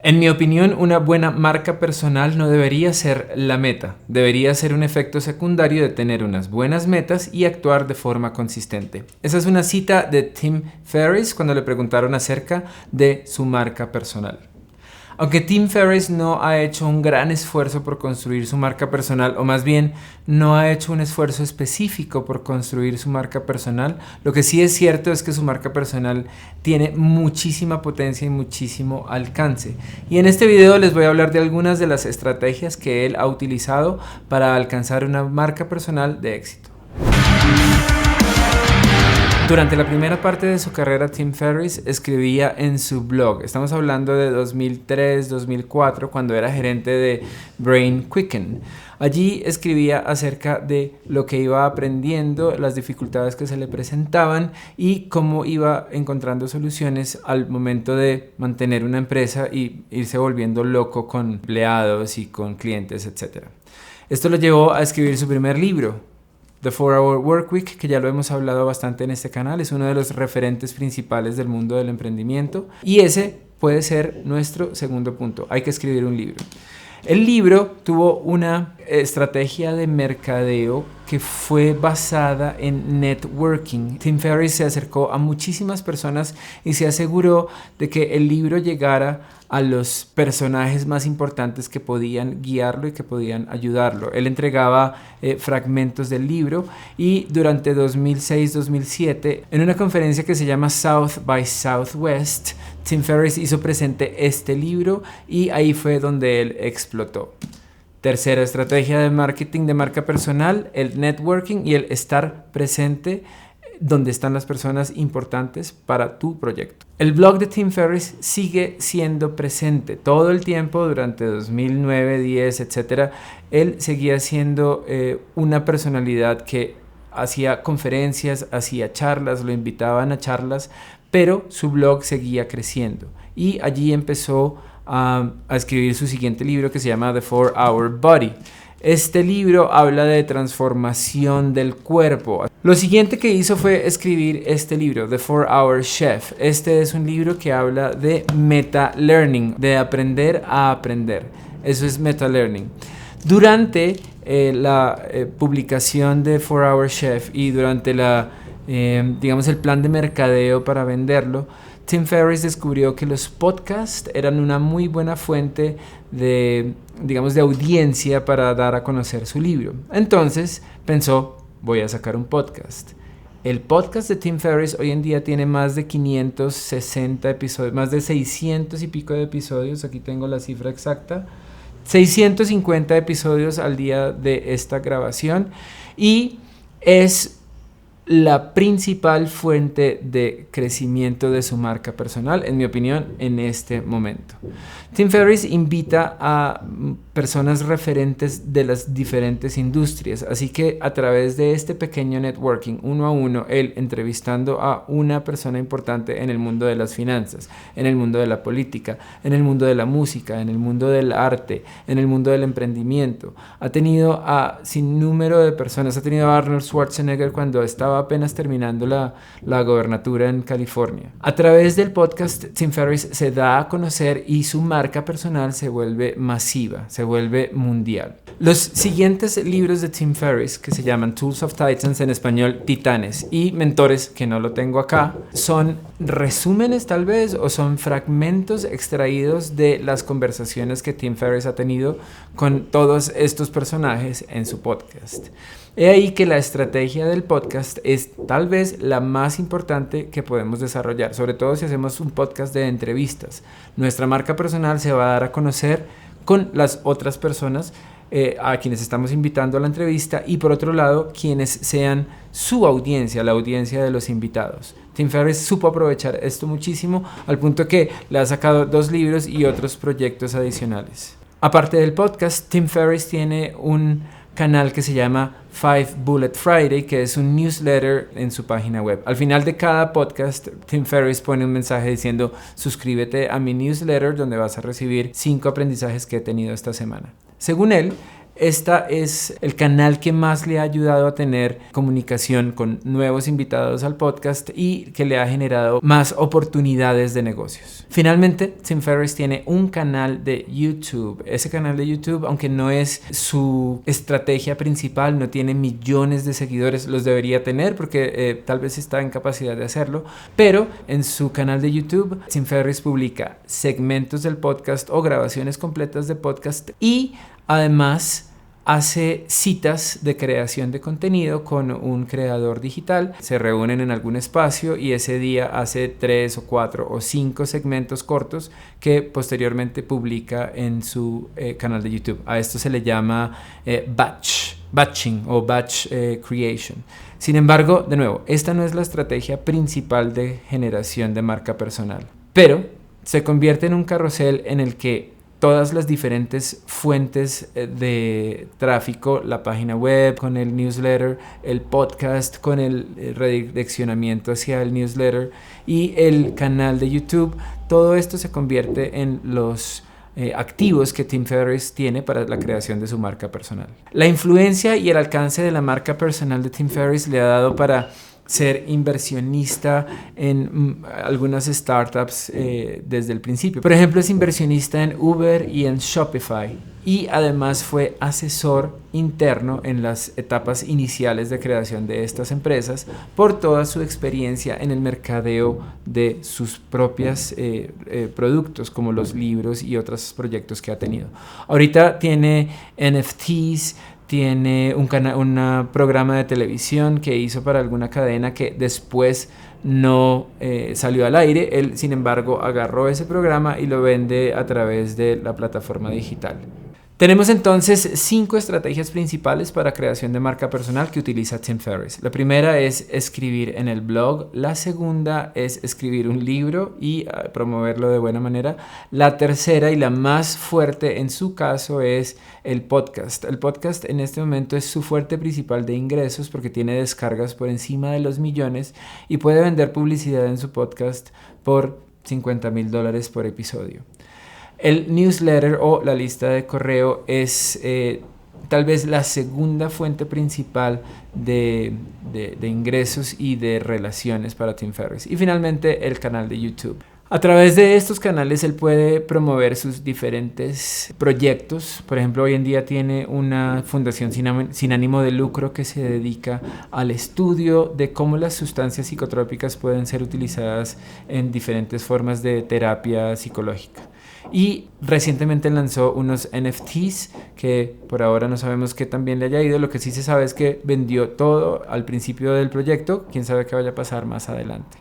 En mi opinión, una buena marca personal no debería ser la meta, debería ser un efecto secundario de tener unas buenas metas y actuar de forma consistente. Esa es una cita de Tim Ferriss cuando le preguntaron acerca de su marca personal. Aunque Tim Ferriss no ha hecho un gran esfuerzo por construir su marca personal, o más bien no ha hecho un esfuerzo específico por construir su marca personal, lo que sí es cierto es que su marca personal tiene muchísima potencia y muchísimo alcance. Y en este video les voy a hablar de algunas de las estrategias que él ha utilizado para alcanzar una marca personal de éxito. Durante la primera parte de su carrera, Tim Ferriss escribía en su blog. Estamos hablando de 2003-2004, cuando era gerente de Brain Quicken. Allí escribía acerca de lo que iba aprendiendo, las dificultades que se le presentaban y cómo iba encontrando soluciones al momento de mantener una empresa y irse volviendo loco con empleados y con clientes, etc. Esto lo llevó a escribir su primer libro, The 4-Hour Workweek, que ya lo hemos hablado bastante en este canal. Es uno de los referentes principales del mundo del emprendimiento y ese puede ser nuestro segundo punto. Hay que escribir un libro. El libro tuvo una estrategia de mercadeo que fue basada en networking. Tim Ferriss se acercó a muchísimas personas y se aseguró de que el libro llegara a los personajes más importantes que podían guiarlo y que podían ayudarlo. Él entregaba fragmentos del libro y durante 2006-2007, en una conferencia que se llama South by Southwest, Tim Ferriss hizo presente este libro y ahí fue donde él explotó. Tercera estrategia de marketing de marca personal, el networking y el estar presente donde están las personas importantes para tu proyecto. El blog de Tim Ferriss sigue siendo presente todo el tiempo durante 2009, 10, etc. Él seguía siendo una personalidad que hacía conferencias, hacía charlas, lo invitaban a charlas, pero su blog seguía creciendo y allí empezó a escribir su siguiente libro que se llama The 4-Hour Body. Este libro habla de transformación del cuerpo. Lo siguiente que hizo fue escribir este libro, The 4-Hour Chef. Este es un libro que habla de meta-learning, de aprender a aprender. Eso es meta-learning. Durante la publicación de 4-Hour Chef y durante el plan de mercadeo para venderlo, Tim Ferriss descubrió que los podcasts eran una muy buena fuente de audiencia para dar a conocer su libro. Entonces pensó, voy a sacar un podcast. El podcast de Tim Ferriss hoy en día tiene más de 560 episodios, más de 600 y pico de episodios, aquí tengo la cifra exacta, 650 episodios al día de esta grabación y es la principal fuente de crecimiento de su marca personal, en mi opinión, en este momento. Tim Ferriss invita a personas referentes de las diferentes industrias, así que a través de este pequeño networking, uno a uno, él entrevistando a una persona importante en el mundo de las finanzas, en el mundo de la política, en el mundo de la música, en el mundo del arte, en el mundo del emprendimiento. Ha tenido a sinnúmero de personas, ha tenido a Arnold Schwarzenegger cuando estaba apenas terminando la gobernatura en California. A través del podcast, Tim Ferriss se da a conocer y su marca personal se vuelve masiva, se vuelve mundial. Los siguientes libros de Tim Ferriss, que se llaman Tools of Titans, en español Titanes, y Mentores, que no lo tengo acá, son resúmenes tal vez o son fragmentos extraídos de las conversaciones que Tim Ferriss ha tenido con todos estos personajes en su podcast. He ahí que la estrategia del podcast es tal vez la más importante que podemos desarrollar, sobre todo si hacemos un podcast de entrevistas. Nuestra marca personal se va a dar a conocer con las otras personas a quienes estamos invitando a la entrevista y por otro lado quienes sean su audiencia, la audiencia de los invitados. Tim Ferriss supo aprovechar esto muchísimo al punto que le ha sacado 2 libros y otros proyectos adicionales. Aparte del podcast, Tim Ferriss tiene un canal que se llama 5 Bullet Friday, que es un newsletter en su página web. Al final de cada podcast, Tim Ferriss pone un mensaje diciendo: suscríbete a mi newsletter donde vas a recibir 5 aprendizajes que he tenido esta semana. Según él, Esta es el canal que más le ha ayudado a tener comunicación con nuevos invitados al podcast y que le ha generado más oportunidades de negocios. Finalmente, Tim Ferriss tiene un canal de YouTube. Ese canal de YouTube, aunque no es su estrategia principal, no tiene millones de seguidores, los debería tener porque tal vez está en capacidad de hacerlo, pero en su canal de YouTube, Tim Ferriss publica segmentos del podcast o grabaciones completas de podcast y además hace citas de creación de contenido con un creador digital. Se reúnen en algún espacio y ese día hace 3 o 4 o 5 segmentos cortos que posteriormente publica en su canal de YouTube. A esto se le llama batching o batch creation. Sin embargo, de nuevo, esta no es la estrategia principal de generación de marca personal, pero se convierte en un carrusel en el que todas las diferentes fuentes de tráfico, la página web con el newsletter, el podcast con el redireccionamiento hacia el newsletter y el canal de YouTube, todo esto se convierte en los activos que Tim Ferriss tiene para la creación de su marca personal. La influencia y el alcance de la marca personal de Tim Ferriss le ha dado para ser inversionista en algunas startups desde el principio. Por ejemplo, es inversionista en Uber y en Shopify. Y además fue asesor interno en las etapas iniciales de creación de estas empresas por toda su experiencia en el mercadeo de sus propios productos, como los libros y otros proyectos que ha tenido. Ahorita tiene NFTs, tiene un programa de televisión que hizo para alguna cadena que después no salió al aire. Él, sin embargo, agarró ese programa y lo vende a través de la plataforma digital. Tenemos entonces 5 estrategias principales para creación de marca personal que utiliza Tim Ferriss. La primera es escribir en el blog. La segunda es escribir un libro y promoverlo de buena manera. La tercera y la más fuerte en su caso es el podcast. El podcast en este momento es su fuerte principal de ingresos porque tiene descargas por encima de los millones y puede vender publicidad en su podcast por $50,000 por episodio. El newsletter o la lista de correo es tal vez la segunda fuente principal de ingresos y de relaciones para Tim Ferriss. Y finalmente el canal de YouTube. A través de estos canales él puede promover sus diferentes proyectos. Por ejemplo, hoy en día tiene una fundación sin ánimo de lucro que se dedica al estudio de cómo las sustancias psicotrópicas pueden ser utilizadas en diferentes formas de terapia psicológica. Y recientemente lanzó unos NFTs que por ahora no sabemos qué tan bien le haya ido. Lo que sí se sabe es que vendió todo al principio del proyecto. Quién sabe qué vaya a pasar más adelante.